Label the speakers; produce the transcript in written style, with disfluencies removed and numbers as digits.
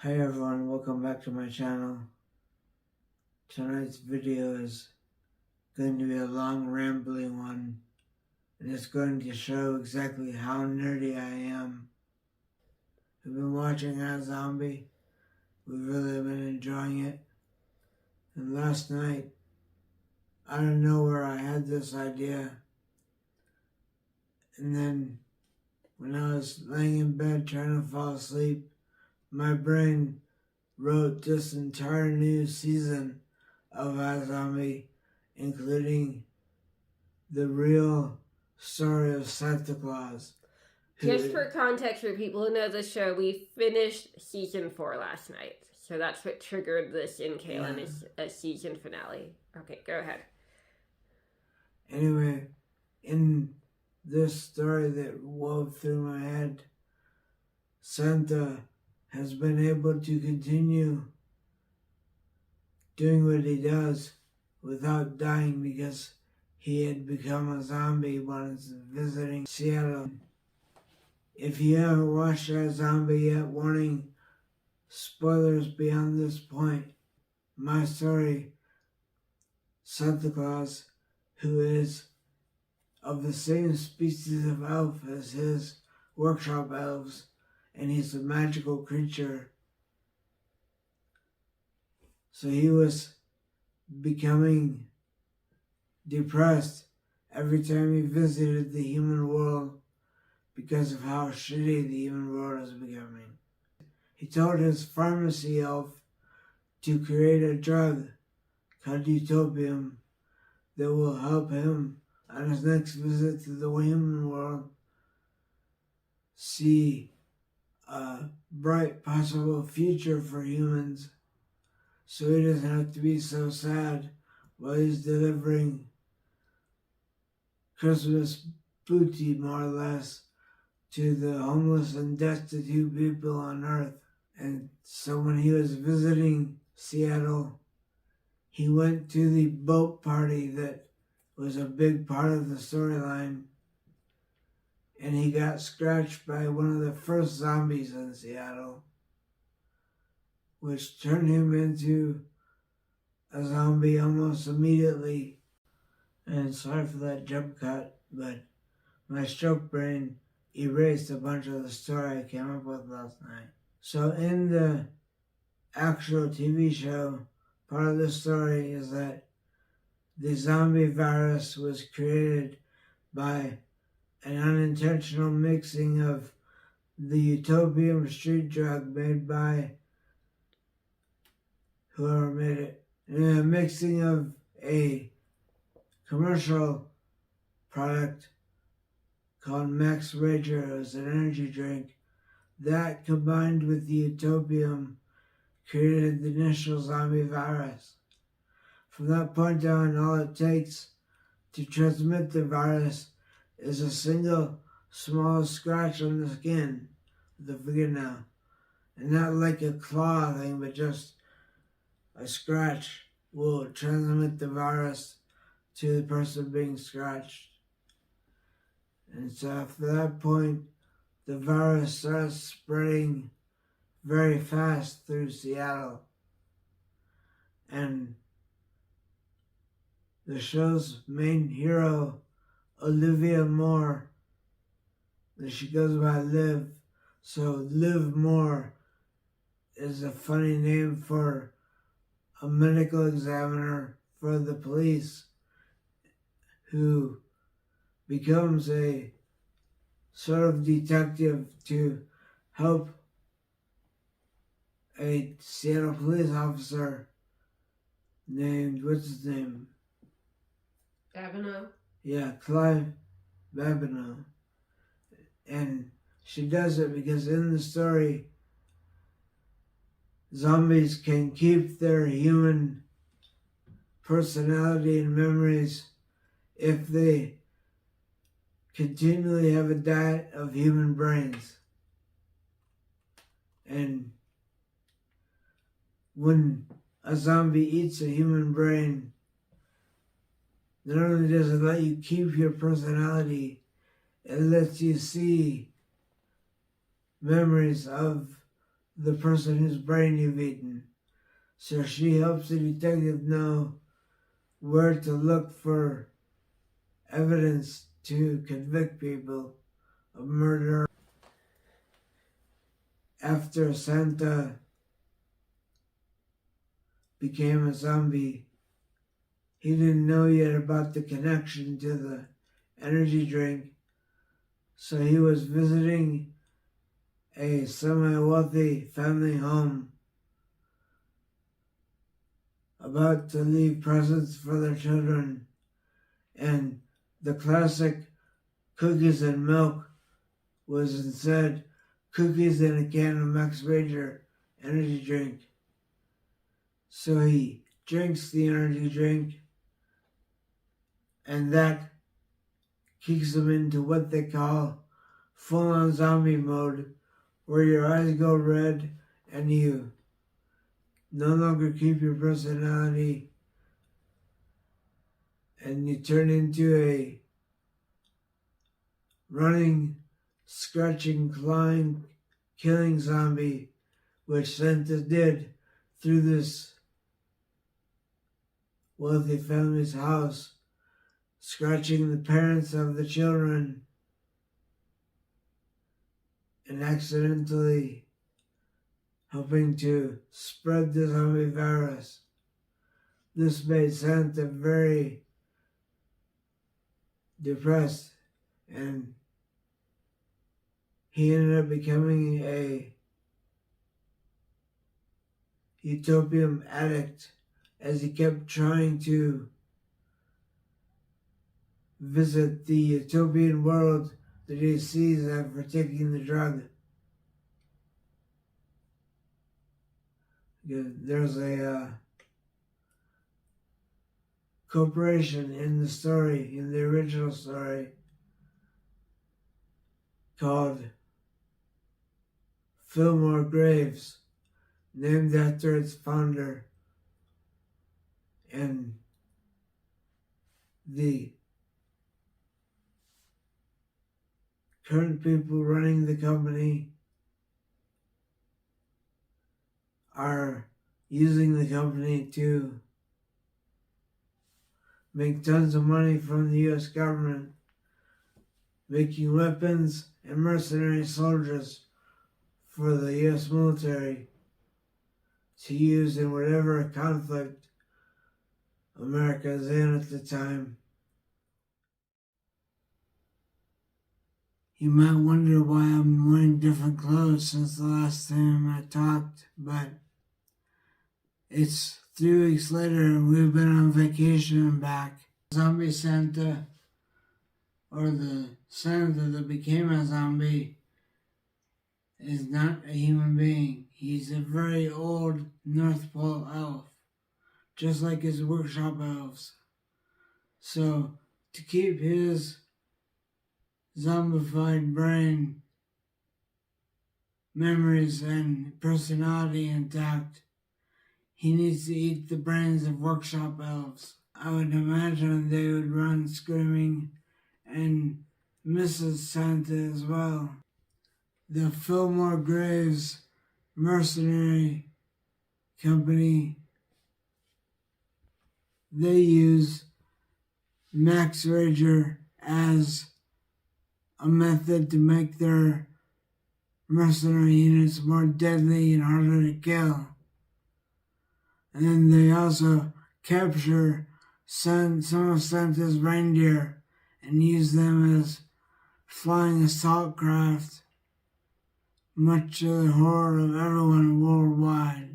Speaker 1: Hi everyone, welcome back to my channel. Tonight's video is going to be a long rambling one, and it's going to show exactly how nerdy I am. We've been watching iZombie, we've really been enjoying it, and last night, out of nowhere I had this idea, and then when I was laying in bed trying to fall asleep, my brain wrote this entire new season of iZombie, including the real story of Santa Claus.
Speaker 2: Just for context, for people who know the show, we finished season 4 last night. So that's what triggered this in Kaylin is a season finale. Okay, go ahead.
Speaker 1: Anyway, in this story that wove through my head, Santa has been able to continue doing what he does without dying because he had become a zombie when he's visiting Seattle. If you haven't watched iZombie yet, warning, spoilers beyond this point. My story, Santa Claus, who is of the same species of elf as his workshop elves, and he's a magical creature. So he was becoming depressed every time he visited the human world because of how shitty the human world is becoming. He told his pharmacy elf to create a drug called utopium that will help him on his next visit to the human world see a bright possible future for humans, so he doesn't have to be so sad while he's delivering Christmas booty, more or less, to the homeless and destitute people on Earth. And so when he was visiting Seattle, he went to the boat party that was a big part of the storyline, and he got scratched by one of the first zombies in Seattle, which turned him into a zombie almost immediately. And sorry for that jump cut, but my stroke brain erased a bunch of the story I came up with last night. So in the actual TV show, part of the story is that the zombie virus was created by an unintentional mixing of the utopium street drug made by whoever made it, and a mixing of a commercial product called Max Rager. It was an energy drink that, combined with the utopium, created the initial zombie virus. From that point on, all it takes to transmit the virus is a single small scratch on the skin, the fingernail, and not like a claw thing, but just a scratch will transmit the virus to the person being scratched. And so after that point, the virus starts spreading very fast through Seattle. And the show's main hero, Olivia Moore, she goes by Liv. So Liv Moore is a funny name for a medical examiner for the police who becomes a sort of detective to help a Seattle police officer named, what's his name?
Speaker 2: Babineau?
Speaker 1: Yeah, Clive Babineau. And she does it because in the story, zombies can keep their human personality and memories if they continually have a diet of human brains. And when a zombie eats a human brain, not only does it let you keep your personality, it lets you see memories of the person whose brain you've eaten. So she helps the detective know where to look for evidence to convict people of murder. After Santa became a zombie, he didn't know yet about the connection to the energy drink, so he was visiting a semi-wealthy family home, about to leave presents for their children, and the classic cookies and milk was instead cookies and a can of Max Rager energy drink. So he drinks the energy drink, and that kicks him into what they call full-on zombie mode, where your eyes go red and you no longer keep your personality and you turn into a running, scratching, clawing, killing zombie, which Santa did through this wealthy family's house, scratching the parents of the children and accidentally helping to spread the zombie virus. This made Santa very depressed, and he ended up becoming a utopian addict as he kept trying to visit the utopian world that he sees after taking the drug. There's a corporation in the story, in the original story, called Fillmore Graves, named after its founder, and the current people running the company are using the company to make tons of money from the US government, making weapons and mercenary soldiers for the US military to use in whatever conflict America is in at the time. You might wonder why I'm wearing different clothes since the last time I talked, but it's 3 weeks later and we've been on vacation and back. Zombie Santa, or the Santa that became a zombie, is not a human being. He's a very old North Pole elf, just like his workshop elves. So, to keep his zombified brain, memories, and personality intact, he needs to eat the brains of workshop elves. I would imagine they would run screaming and Mrs. Santa as well. The Fillmore Graves mercenary company, they use Max Rager as a method to make their mercenary units more deadly and harder to kill. And then they also capture some of Santa's reindeer and use them as flying assault craft, much to the horror of everyone worldwide.